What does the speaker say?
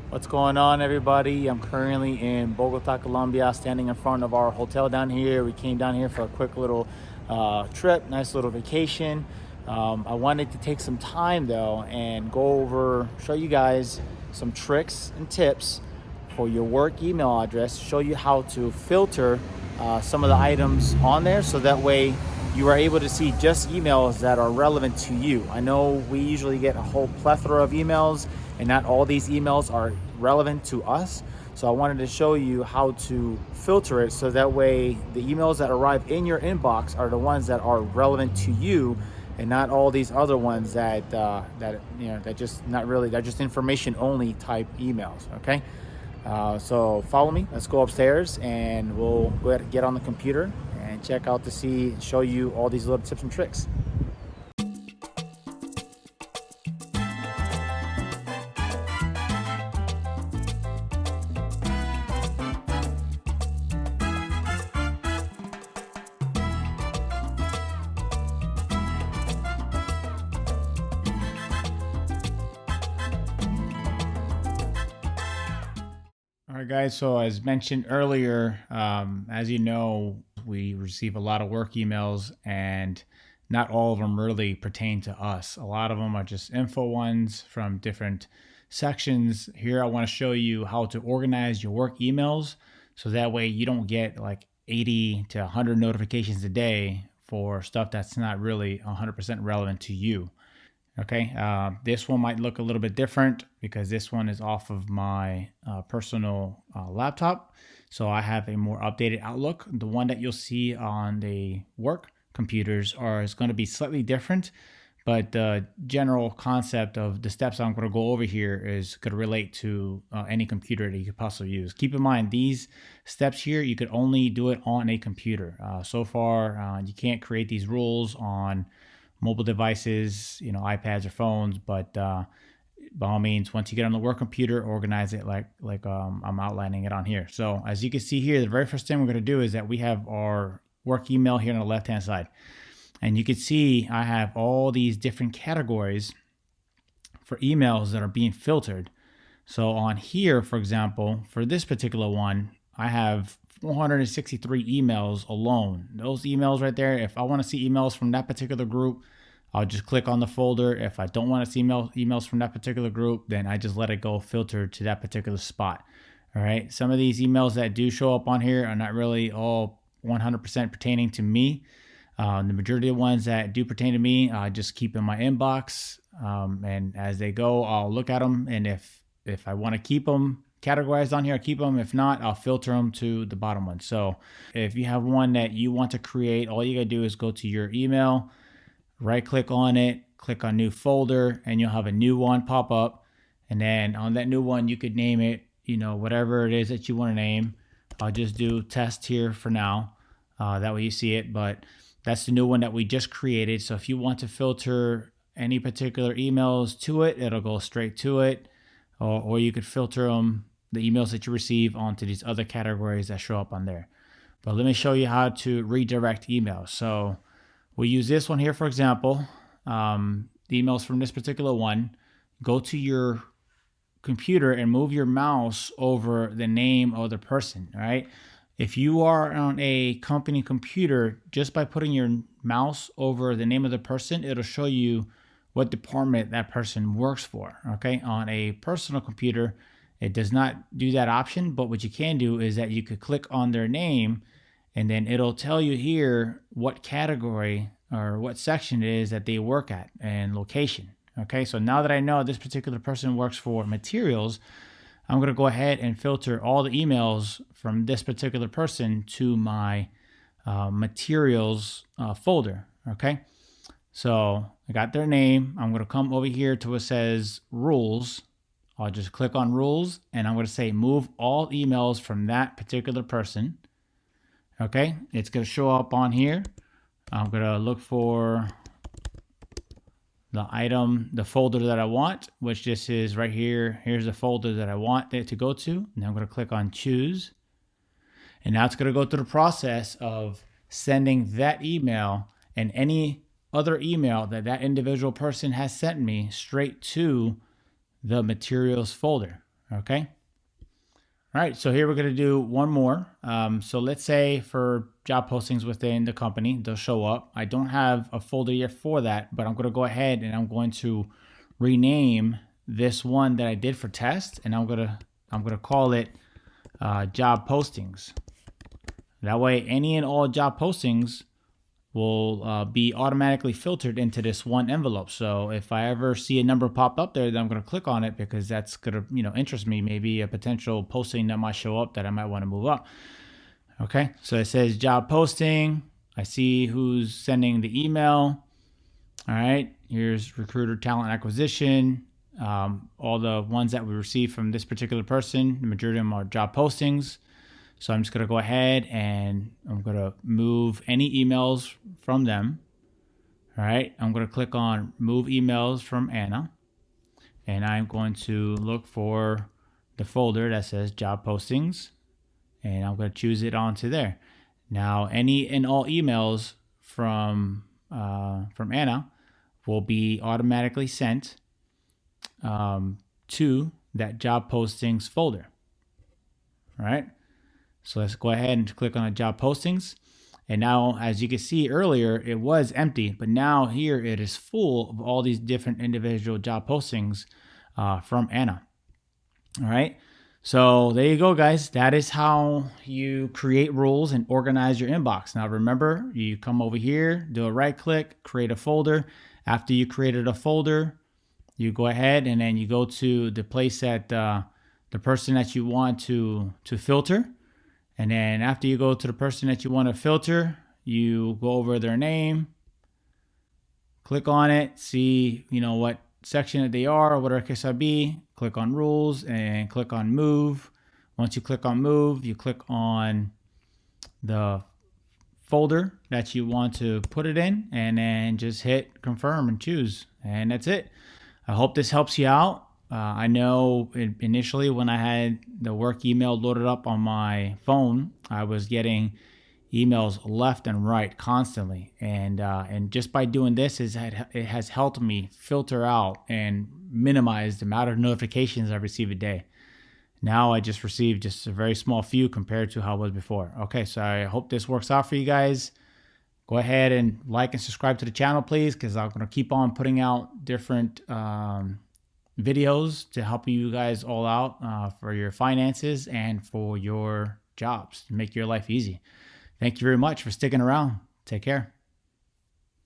What's going on, everybody? I'm currently in Bogota, Colombia, standing in front of our hotel down here. We came down here for a quick little trip, nice little vacation. I wanted to take some time though and go over, show you guys some tricks and tips for your work email address, show you how to filter some of the items on there so that way you are able to see just emails that are relevant to you. I know we usually get a whole plethora of emails and not all these emails are relevant to us. So I wanted to show you how to filter it so that way the emails that arrive in your inbox are the ones that are relevant to you and not all these other ones that just not really, they're just information only type emails. Okay. So follow me. Let's go upstairs and we'll go ahead and get on the computer and check out to see, show you all these little tips and tricks. All right, guys. So as mentioned earlier, as you know, we receive a lot of work emails and not all of them really pertain to us. A lot of them are just info ones from different sections. Here, I want to show you how to organize your work emails so that way you don't get like 80 to 100 notifications a day for stuff that's not really 100% relevant to you. Okay, this one might look a little bit different because this one is off of my personal laptop. So I have a more updated Outlook. The one that you'll see on the work computers is going to be slightly different, but the general concept of the steps I'm going to go over here is going to relate to any computer that you could possibly use. Keep in mind, these steps here, you could only do it on a computer. So far, you can't create these rules on mobile devices, iPads or phones. But by all means, once you get on the work computer, organize it like I'm outlining it on here. So as you can see here, the very first thing we're going to do is that we have our work email here on the left-hand side. And you can see I have all these different categories for emails that are being filtered. So on here, for example, for this particular one, I have 463 emails alone. Those emails right there, if I want to see emails from that particular group, I'll just click on the folder. If I don't want to see emails from that particular group, then I just let it go filter to that particular spot. All right. Some of these emails that do show up on here are not really all 100% pertaining to me. The majority of ones that do pertain to me, I just keep in my inbox. And as they go, I'll look at them. And if I want to keep them categorized on here, I'll keep them. If not, I'll filter them to the bottom one. So if you have one that you want to create, all you got to do is go to your email, right click on it, click on new folder, and you'll have a new one pop up. And then on that new one, you could name it, whatever it is that you want to name. I'll just do test here for now. That way you see it, but that's the new one that we just created. So if you want to filter any particular emails to it, it'll go straight to it. Or you could filter them, the emails that you receive, onto these other categories that show up on there. But let me show you how to redirect emails. So we'll use this one here, for example. The emails from this particular one. Go to your computer and move your mouse over the name of the person, all right? If you are on a company computer, just by putting your mouse over the name of the person, it'll show you what department that person works for, okay? On a personal computer, it does not do that option, but what you can do is that you could click on their name and then it'll tell you here what category or what section it is that they work at and location, okay? So now that I know this particular person works for materials, I'm going to go ahead and filter all the emails from this particular person to my materials folder, okay? So I got their name. I'm going to come over here to where it says rules. I'll just click on rules and I'm going to say move all emails from that particular person. Okay, it's going to show up on here. I'm going to look for the item, the folder that I want, which this is right here. Here's the folder that I want it to go to. And I'm going to click on choose. And now it's going to go through the process of sending that email and any other email that individual person has sent me straight to the materials folder. Okay. All right, so here we're going to do one more. So let's say for job postings within the company, they'll show up. I don't have a folder yet for that, but I'm going to go ahead and I'm going to rename this one that I did for test, and I'm gonna call it job postings. That way, any and all job postings will be automatically filtered into this one envelope. So if I ever see a number pop up there, then I'm going to click on it because that's going to interest me. Maybe a potential posting that might show up that I might want to move up. Okay, so it says job posting. I see who's sending the email. All right, here's recruiter talent acquisition. All the ones that we received from this particular person, the majority of them are job postings. So I'm just going to go ahead and I'm going to move any emails from them. All right. I'm going to click on move emails from Anna. And I'm going to look for the folder that says job postings. And I'm going to choose it onto there. Now, any and all emails from Anna will be automatically sent to that job postings folder. All right. So let's go ahead and click on the job postings. And now, as you can see earlier, it was empty, but now here it is full of all these different individual job postings from Anna. All right. So there you go, guys. That is how you create rules and organize your inbox. Now, remember, you come over here, do a right click, create a folder. After you created a folder, you go ahead and then you go to the place that the person that you want to filter. And then after you go to the person that you want to filter, you go over their name, click on it, see, what section that they are or whatever case might be, click on rules and click on move. Once you click on move, you click on the folder that you want to put it in and then just hit confirm and choose. And that's it. I hope this helps you out. I know initially when I had the work email loaded up on my phone, I was getting emails left and right constantly. And just by doing this, it has helped me filter out and minimize the amount of notifications I receive a day. Now I just receive just a very small few compared to how it was before. Okay, so I hope this works out for you guys. Go ahead and like and subscribe to the channel, please, because I'm going to keep on putting out different videos to help you guys all out for your finances and for your jobs to make your life easy. Thank you very much for sticking around. Take care.